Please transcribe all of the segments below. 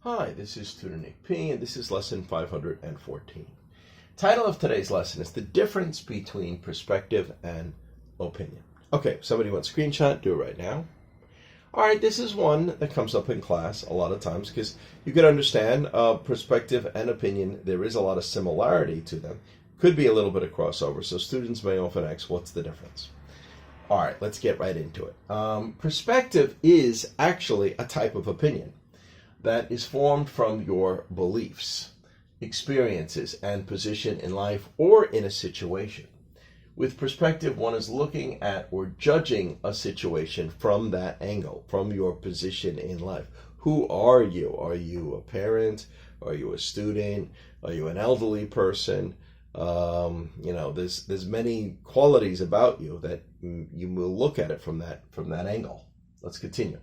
Hi, this is Tutor Nick P, and this is lesson 514. Title of today's lesson is the difference between perspective and opinion. Okay, somebody wants a screenshot, do it right now. All right, this is one that comes up in class a lot of times because you can understand perspective and opinion. There is a lot of similarity to them. Could be a little bit of crossover, so students may often ask, what's the difference? All right, let's get right into it. Perspective is actually a type of opinion that is formed from your beliefs, experiences, and position in life or in a situation. With perspective, one is looking at or judging a situation from that angle, from your position in life. Who are you? Are you a parent? Are you a student? Are you an elderly person? There's many qualities about you that you will look at it from that angle. Let's continue.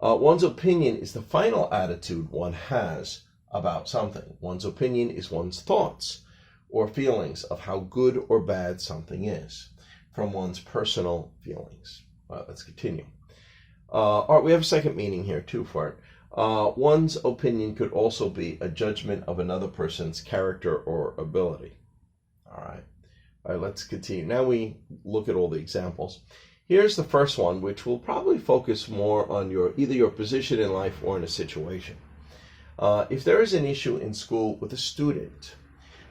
One's opinion is the final attitude one has about something. One's opinion is one's thoughts or feelings of how good or bad something is from one's personal feelings. Let's continue. All right, we have a second meaning here too for it. One's opinion could also be a judgment of another person's character or ability. All right, let's continue. Now we look at all the examples. Here's the first one, which will probably focus more on either your position in life or in a situation. If there is an issue in school with a student,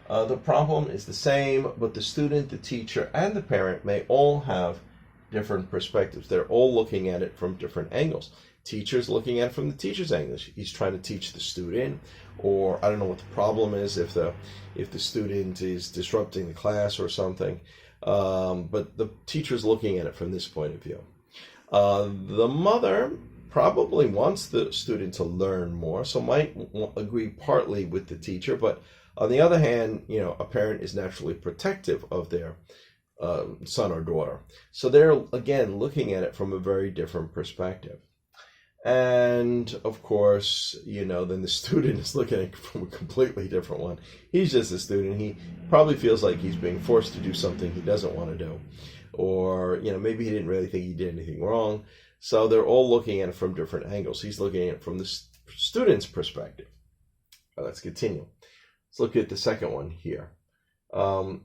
the problem is the same, but the student, the teacher, and the parent may all have different perspectives. They're all looking at it from different angles. Teacher's looking at it from the teacher's angle. He's trying to teach the student, or I don't know what the problem is if the student is disrupting the class or something. But the teacher's looking at it from this point of view. The mother probably wants the student to learn more, so might agree partly with the teacher, but on the other hand, a parent is naturally protective of their son or daughter. So they're, again, looking at it from a very different perspective. And of course, then the student is looking at it from a completely different one. He's just a student. He probably feels like he's being forced to do something he doesn't want to do. Or, maybe he didn't really think he did anything wrong. So they're all looking at it from different angles. He's looking at it from the student's perspective. Let's continue. Let's look at the second one here. From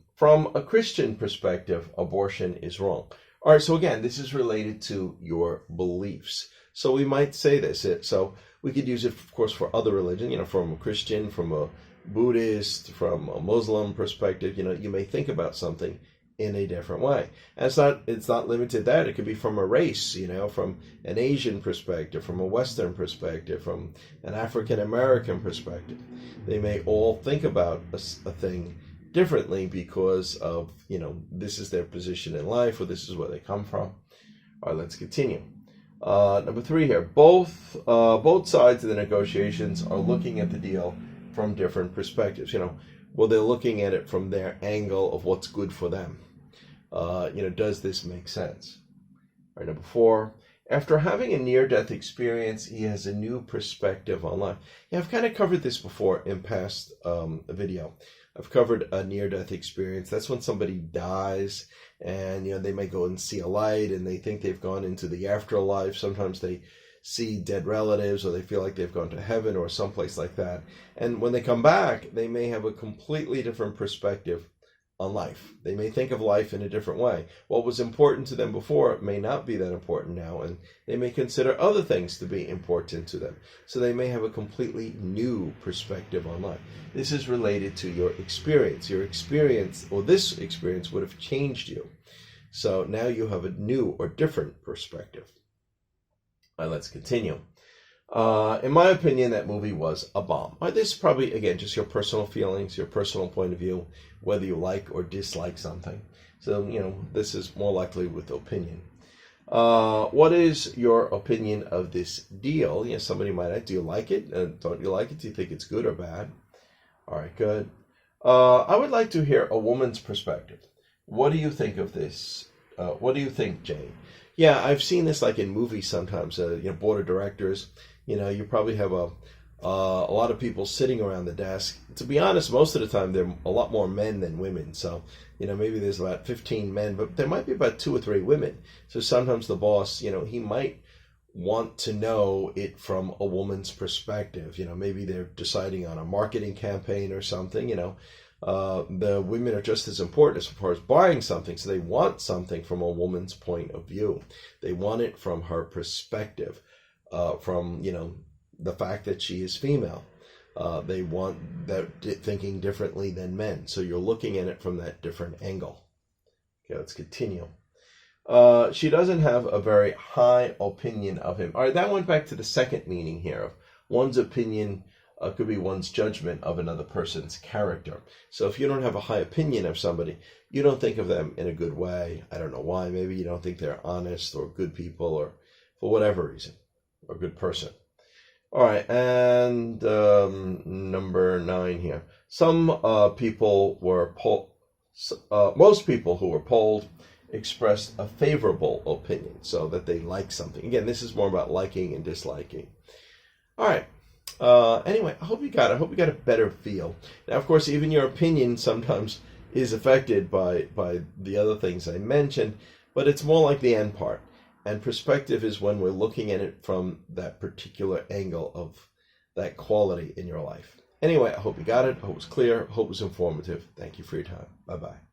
a Christian perspective, abortion is wrong. All right, so again, this is related to your beliefs. So we might say this. So we could use it, of course, for other religion, from a Christian, from a Buddhist, from a Muslim perspective. You may think about something in a different way. And it's not limited to that. It could be from a race, from an Asian perspective, from a Western perspective, from an African American perspective. They may all think about a thing differently because of, this is their position in life, or this is where they come from. All right, let's continue. Number 3 here. Both sides of the negotiations are looking at the deal from different perspectives. They're looking at it from their angle of what's good for them. Does this make sense? All right, number 4. After having a near-death experience, he has a new perspective on life. Yeah, I've kind of covered this before in past video. I've covered a near-death experience. That's when somebody dies and, they may go and see a light and they think they've gone into the afterlife. Sometimes they see dead relatives or they feel like they've gone to heaven or someplace like that. And when they come back, they may have a completely different perspective on life. They may think of life in a different way. What was important to them before may not be that important now, and they may consider other things to be important to them. So they may have a completely new perspective on life. This is related to your experience. Your experience, or this experience, would have changed you. So now you have a new or different perspective. All right, let's continue. In my opinion, that movie was a bomb. This is probably, again, just your personal feelings, your personal point of view, whether you like or dislike something. So, this is more likely with opinion. What is your opinion of this deal? Somebody might ask, do you like it? Don't you like it? Do you think it's good or bad? All right, good. I would like to hear a woman's perspective. What do you think of this? What do you think, Jane? Yeah, I've seen this like in movies sometimes, board of directors. You probably have a lot of people sitting around the desk. To be honest, most of the time, there are a lot more men than women. So, maybe there's about 15 men, but there might be about 2 or 3 women. So sometimes the boss, he might want to know it from a woman's perspective. Maybe they're deciding on a marketing campaign or something. The women are just as important as far as buying something. So they want something from a woman's point of view. They want it from her perspective, from, the fact that she is female. They want that thinking differently than men. So you're looking at it from that different angle. Okay, let's continue. She doesn't have a very high opinion of him. All right, that went back to the second meaning here of one's opinion could be one's judgment of another person's character. So if you don't have a high opinion of somebody, you don't think of them in a good way. I don't know why. Maybe you don't think they're honest or good people, or for whatever reason, or a good person. All right, and number 9 here. Most people who were polled expressed a favorable opinion, so that they like something. Again, this is more about liking and disliking. All right. Anyway, I hope you got it. I hope you got a better feel. Now, of course, even your opinion sometimes is affected by the other things I mentioned, but it's more like the end part. And perspective is when we're looking at it from that particular angle of that quality in your life. Anyway, I hope you got it. I hope it was clear. I hope it was informative. Thank you for your time. Bye-bye.